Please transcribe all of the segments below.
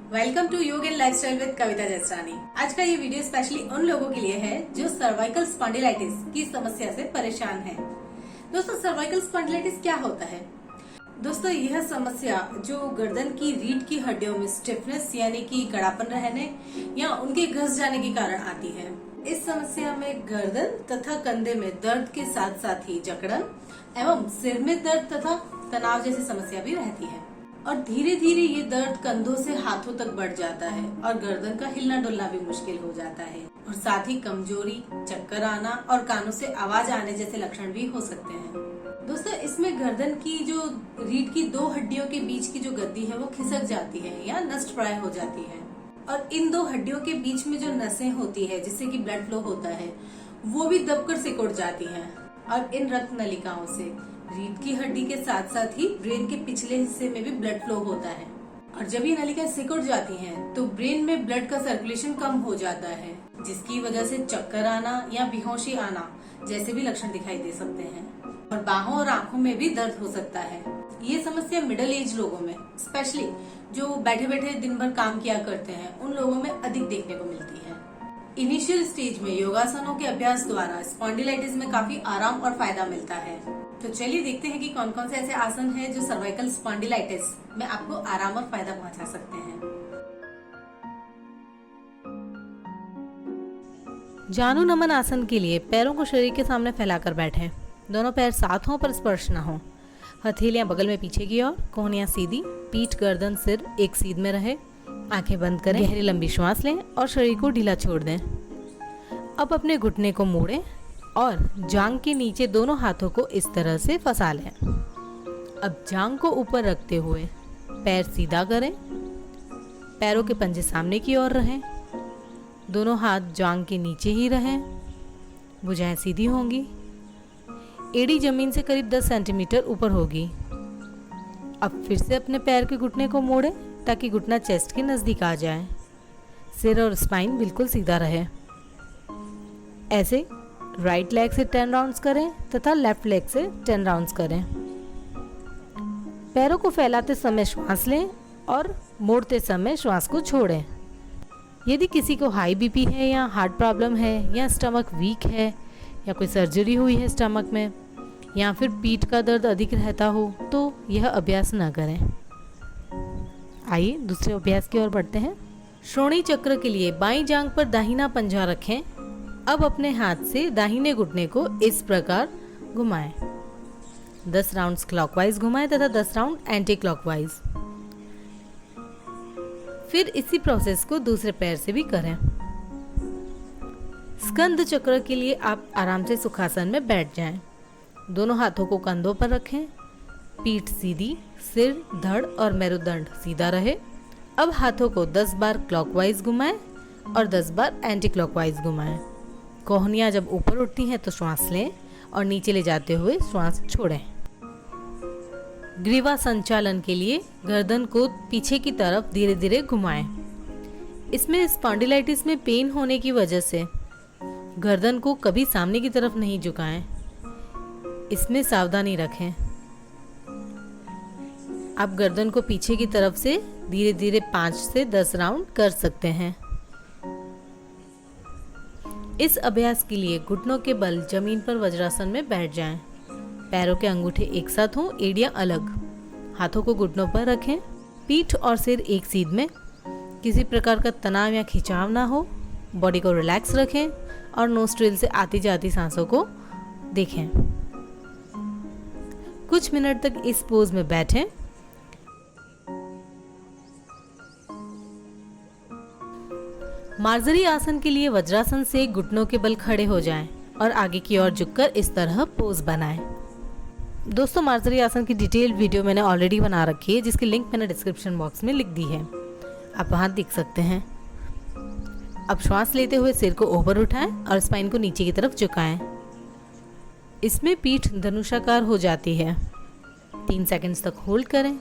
Welcome to योग and lifestyle with कविता जसरानी। आज का ये वीडियो स्पेशली उन लोगों के लिए है जो सर्वाइकल स्पॉन्डिलाइटिस की समस्या से परेशान हैं। दोस्तों, सर्वाइकल स्पॉन्डिलाइटिस क्या होता है? दोस्तों, यह समस्या जो गर्दन की रीढ़ की हड्डियों में स्टिफनेस यानी कि कड़ापन रहने या उनके घस जाने के कारण आती है। इस समस्या में गर्दन तथा कंधे में दर्द के साथ साथ ही जकड़न एवं सिर में दर्द तथा तनाव जैसी समस्या भी रहती है और धीरे धीरे ये दर्द कंधों से हाथों तक बढ़ जाता है और गर्दन का हिलना डुलना भी मुश्किल हो जाता है और साथ ही कमजोरी, चक्कर आना और कानों से आवाज आने जैसे लक्षण भी हो सकते हैं। दोस्तों, इसमें गर्दन की जो रीढ़ की दो हड्डियों के बीच की जो गद्दी है वो खिसक जाती है या नष्ट प्राय हो जाती है और इन दो हड्डियों के बीच में जो नसें होती है जिससे कि ब्लड फ्लो होता है वो भी दबकर सिकुड़ जाती हैं और इन रक्त नलिकाओं से रीढ़ की हड्डी के साथ साथ ही ब्रेन के पिछले हिस्से में भी ब्लड फ्लो होता है और जब ये नलिकाएं सिकुड़ जाती हैं तो ब्रेन में ब्लड का सर्कुलेशन कम हो जाता है जिसकी वजह से चक्कर आना या बेहोशी आना जैसे भी लक्षण दिखाई दे सकते हैं और बाहों और आंखों में भी दर्द हो सकता है। ये समस्या मिडिल एज लोगों में, स्पेशली जो बैठे बैठे दिन भर काम किया करते हैं, उन लोगों में अधिक देखने को मिलती है। इनिशियल स्टेज में योगासनों के अभ्यास द्वारा स्पॉन्डिलाइटिस में काफी आराम और फायदा मिलता है। तो चलिए देखते हैं कि कौन कौन से ऐसे आसन हैं जो सर्वाइकल स्पॉन्डिलाइटिस में आपको आराम और फायदा पहुंचा सकते हैं। जानु नमन आसन के लिए पैरों को शरीर के सामने फैलाकर बैठें। दोनों पैर साथ हों पर स्पर्श न हो। हथेलियां बगल में पीछे की ओर, कोहनियां सीधी, पीठ, गर्दन, सिर एक सीध में रहे। आंखें बंद करें, गहरी लंबी श्वास लें और शरीर को ढीला छोड़ दें। अब अपने घुटने को मोड़ें और जांघ के नीचे दोनों हाथों को इस तरह से फंसा लें। अब जांघ को ऊपर रखते हुए पैर सीधा करें। पैरों के पंजे सामने की ओर रहें। दोनों हाथ जांघ के नीचे ही रहें। भुजाएं सीधी होंगी। एड़ी जमीन से करीब 10 सेंटीमीटर ऊपर होगी। अब फिर से अपने पैर के घुटने को मोड़ें ताकि घुटना चेस्ट के नज़दीक आ जाए। सिर और स्पाइन बिल्कुल सीधा रहे। ऐसे राइट लेग से 10 राउंड्स करें तथा लेफ्ट लेग से 10 राउंड्स करें। पैरों को फैलाते समय श्वास लें और मोड़ते समय श्वास को छोड़ें। यदि किसी को हाई बीपी है या हार्ट प्रॉब्लम है या स्टमक वीक है या कोई सर्जरी हुई है स्टमक में या फिर पीठ का दर्द अधिक रहता हो तो यह अभ्यास न करें। आइए दूसरे अभ्यास की ओर बढ़ते हैं। श्रोणी चक्र के लिए बाईं जांघ पर दाहिना पंजा रखें। अब अपने हाथ से दाहिने घुटने को इस प्रकार घुमाएं। 10 राउंड्स क्लॉकवाइज घुमाएं तथा 10 राउंड एंटी क्लॉकवाइज। फिर इसी प्रोसेस को दूसरे पैर से भी करें। स्कंद चक्र के लिए आप आराम से सुखासन में बैठ जाएं। दोनों हाथों को कंधों पर रखें। पीठ सीधी, सिर, धड़ और मेरुदंड सीधा रहे। अब हाथों को 10 बार क्लॉकवाइज घुमाएं और 10 बार एंटी क्लॉकवाइज घुमाएं। कोहनियां जब ऊपर उठती हैं तो श्वास लें और नीचे ले जाते हुए श्वास छोड़ें। ग्रीवा संचालन के लिए गर्दन को पीछे की तरफ धीरे धीरे घुमाएं। इसमें स्पॉन्डिलाइटिस में पेन होने की वजह से गर्दन को कभी सामने की तरफ नहीं झुकाएं। इसमें सावधानी रखें। आप गर्दन को पीछे की तरफ से धीरे धीरे 5 से 10 राउंड कर सकते हैं। इस अभ्यास के लिए घुटनों के बल जमीन पर वज्रासन में बैठ जाएं। पैरों के अंगूठे एक साथ हों, एड़ियां अलग। हाथों को घुटनों पर रखें। पीठ और सिर एक सीध में। किसी प्रकार का तनाव या खिंचाव ना हो। बॉडी को रिलैक्स रखें और नोस्ट्रिल से आती जाती सांसों को देखें। कुछ मिनट तक इस पोज में बैठें। मार्जरी आसन के लिए वज्रासन से घुटनों के बल खड़े हो जाएं और आगे की ओर झुककर इस तरह पोज बनाएं। दोस्तों, मार्जरी आसन की डिटेल वीडियो मैंने ऑलरेडी बना रखी है जिसकी लिंक मैंने डिस्क्रिप्शन बॉक्स में लिख दी है, आप वहां देख सकते हैं। अब श्वास लेते हुए सिर को ऊपर उठाएं और स्पाइन को नीचे की तरफ झुकाएं। इसमें पीठ धनुषाकार हो जाती है। 3 सेकंड्स तक होल्ड करें।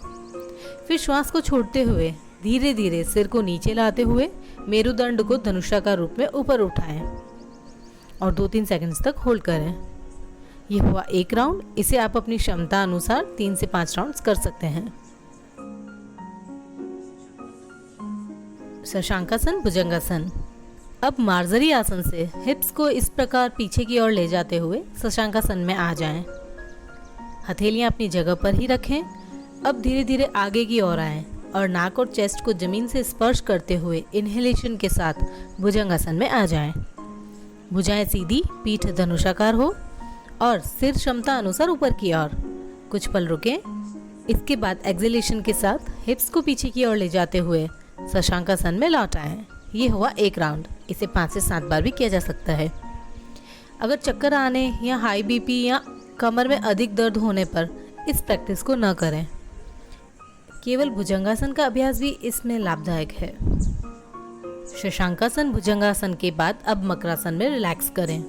फिर श्वास को छोड़ते हुए धीरे धीरे सिर को नीचे लाते हुए मेरुदंड को धनुषाकार रूप में ऊपर उठाएं और 2-3 सेकंड्स तक होल्ड करें। यह हुआ 1 राउंड। इसे आप अपनी क्षमता अनुसार 3 से 5 राउंड्स कर सकते हैं। शशांकासन, भुजंगासन। अब मार्जरी आसन से हिप्स को इस प्रकार पीछे की ओर ले जाते हुए शशांकासन में आ जाएं। हथेलियां अपनी जगह पर ही रखें। अब धीरे धीरे आगे की ओर आएं और नाक और चेस्ट को जमीन से स्पर्श करते हुए इनहेलेशन के साथ भुजंगासन में आ जाएं। भुजाएं सीधी, पीठ धनुषाकार हो और सिर क्षमता अनुसार ऊपर की ओर। कुछ पल रुकें। इसके बाद एक्सहेलेशन के साथ हिप्स को पीछे की ओर ले जाते हुए शशांकासन में लौट आएं। ये हुआ एक राउंड। इसे 5 से 7 बार भी किया जा सकता है। अगर चक्कर आने या हाई बीपी या कमर में अधिक दर्द होने पर इस प्रैक्टिस को न करें। केवल भुजंगासन का अभ्यास भी इसमें लाभदायक है। शशांकासन, भुजंगासन के बाद अब मकरासन में रिलैक्स करें।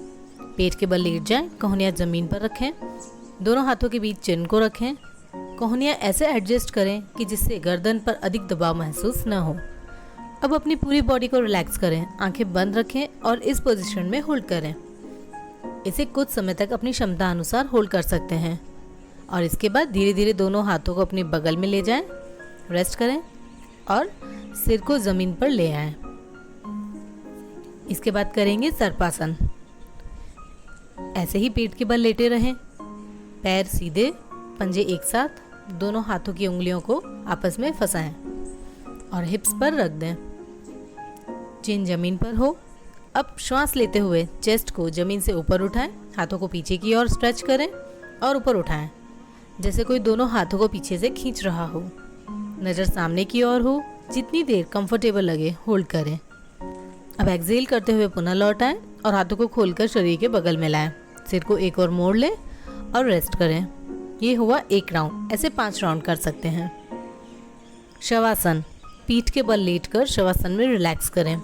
पेट के बल लेट जाएं, कोहनियां जमीन पर रखें, दोनों हाथों के बीच चिन्ह को रखें। कोहनियां ऐसे एडजस्ट करें कि जिससे गर्दन पर अधिक दबाव महसूस न हो। अब अपनी पूरी बॉडी को रिलैक्स करें, आंखें बंद रखें और इस पोजीशन में होल्ड करें। इसे कुछ समय तक अपनी क्षमता अनुसार होल्ड कर सकते हैं और इसके बाद धीरे धीरे दोनों हाथों को अपने बगल में ले जाएं, रेस्ट करें और सिर को जमीन पर ले आएं। इसके बाद करेंगे सर्पासन। ऐसे ही पेट के बल लेटे रहें, पैर सीधे, पंजे एक साथ, दोनों हाथों की उंगलियों को आपस में फंसाएं और हिप्स पर रख दें। चिन जमीन पर हो। अब श्वास लेते हुए चेस्ट को जमीन से ऊपर उठाएं, हाथों को पीछे की ओर स्ट्रेच करें और ऊपर उठाएं, जैसे कोई दोनों हाथों को पीछे से खींच रहा हो। नज़र सामने की ओर हो। जितनी देर कंफर्टेबल लगे होल्ड करें। अब एक्सहेल करते हुए पुनः लौट आएं और हाथों को खोलकर शरीर के बगल में लाएं। सिर को एक और मोड़ लें और रेस्ट करें। ये हुआ एक राउंड। ऐसे 5 राउंड कर सकते हैं। शवासन। पीठ के बल लेटकर शवासन में रिलैक्स करें।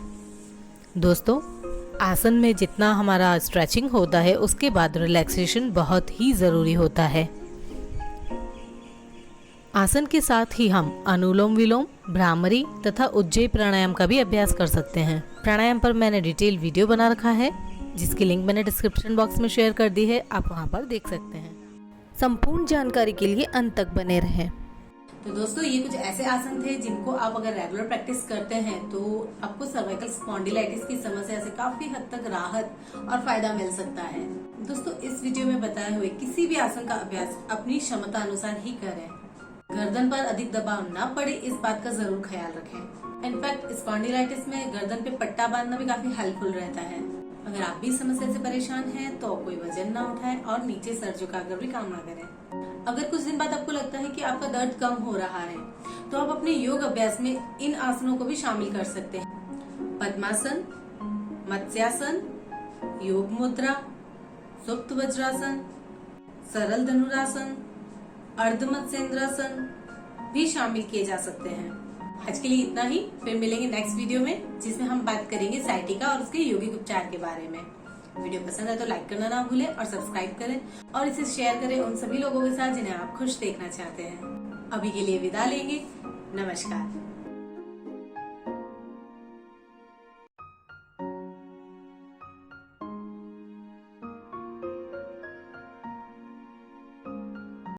दोस्तों, आसन में जितना हमारा स्ट्रेचिंग होता है उसके बाद रिलैक्सेशन बहुत ही ज़रूरी होता है। आसन के साथ ही हम अनुलोम विलोम, भ्रामरी तथा उज्जयी प्राणायाम का भी अभ्यास कर सकते हैं। प्राणायाम पर मैंने डिटेल वीडियो बना रखा है जिसकी लिंक मैंने डिस्क्रिप्शन बॉक्स में शेयर कर दी है, आप वहां पर देख सकते हैं। संपूर्ण जानकारी के लिए अंत तक बने रहें। तो दोस्तों, ये कुछ ऐसे आसन थे जिनको आप अगर रेगुलर प्रैक्टिस करते हैं तो आपको सर्वाइकल स्पॉन्डिलाइटिस की समस्या से काफी हद तक राहत और फायदा मिल सकता है। दोस्तों, इस वीडियो में बताए हुए किसी भी आसन का अभ्यास अपनी क्षमता अनुसार ही करें। गर्दन पर अधिक दबाव न पड़े, इस बात का जरूर ख्याल रखें। इनफैक्ट स्पॉन्डिलाइटिस में गर्दन पे पट्टा बांधना भी काफी हेल्पफुल रहता है। अगर आप भी इस समस्या से परेशान हैं तो कोई वजन ना उठाएं और नीचे सर झुकाकर भी काम ना करें। अगर कुछ दिन बाद आपको लगता है कि आपका दर्द कम हो रहा है तो आप अपने योग अभ्यास में इन आसनों को भी शामिल कर सकते हैं। पद्मासन, मत्स्यासन, योग मुद्रा, सुप्त वज्रासन, सरल धनुरासन, अर्ध मत्स्येंद्रासन भी शामिल किए जा सकते हैं। आज के लिए इतना ही। फिर मिलेंगे नेक्स्ट वीडियो में जिसमें हम बात करेंगे साइटिका और उसके यौगिक उपचार के बारे में। वीडियो पसंद है तो लाइक करना ना भूलें और सब्सक्राइब करें और इसे शेयर करें उन सभी लोगों के साथ जिन्हें आप खुश देखना चाहते हैं। अभी के लिए विदा लेंगे। नमस्कार।